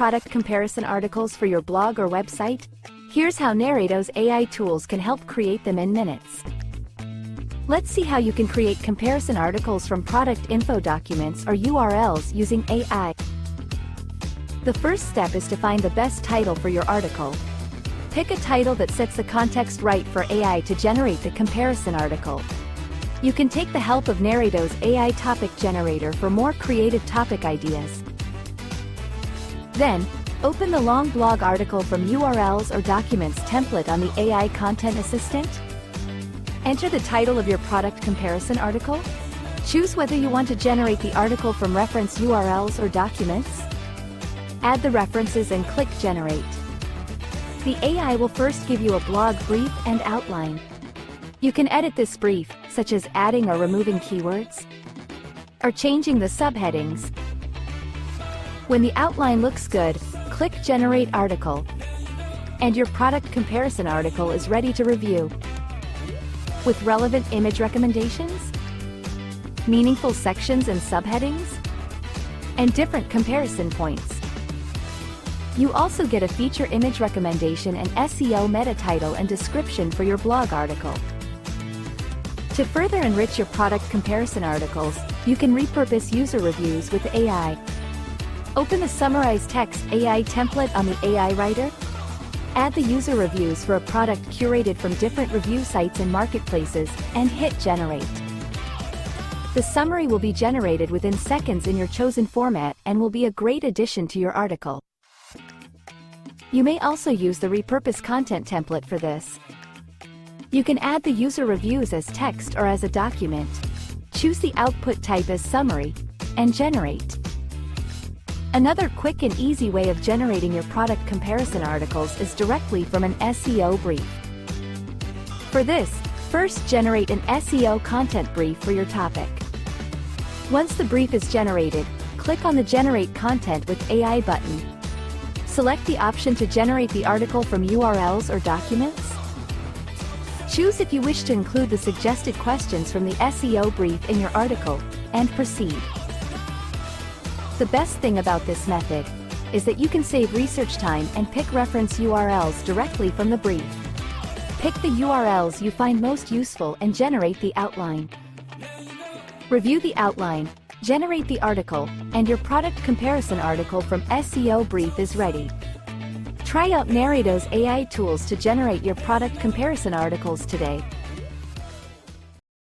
product comparison articles for your blog or website? Here's how Narrato's AI tools can help create them in minutes. Let's see how you can create comparison articles from product info documents or URLs using AI. The first step is to find the best title for your article. Pick a title that sets the context right for AI to generate the comparison article. You can take the help of Narrato's AI topic generator for more creative topic ideas. Then, open the long blog article from URLs or documents template on the AI Content Assistant. Enter the title of your product comparison article. Choose whether you want to generate the article from reference URLs or documents. Add the references and click Generate. The AI will first give you a blog brief and outline. You can edit this brief, such as adding or removing keywords, or changing the subheadings. When the outline looks good, click Generate Article, and your product comparison article is ready to review. With relevant image recommendations, meaningful sections and subheadings, and different comparison points. You also get a feature image recommendation and SEO meta title and description for your blog article. To further enrich your product comparison articles, you can repurpose user reviews with AI. Open the Summarize Text AI template on the AI Writer. Add the user reviews for a product curated from different review sites and marketplaces, and hit Generate. The summary will be generated within seconds in your chosen format and will be a great addition to your article. You may also use the Repurpose Content template for this. You can add the user reviews as text or as a document. Choose the output type as summary, and generate. Another quick and easy way of generating your product comparison articles is directly from an SEO brief. For this, first generate an SEO content brief for your topic. Once the brief is generated, click on the Generate Content with AI button. Select the option to generate the article from URLs or documents. Choose if you wish to include the suggested questions from the SEO brief in your article, and proceed. The best thing about this method is that you can save research time and pick reference URLs directly from the brief. Pick the URLs you find most useful and generate the outline. Review the outline, generate the article, and your product comparison article from SEO brief is ready. Try out Narrato's AI tools to generate your product comparison articles today.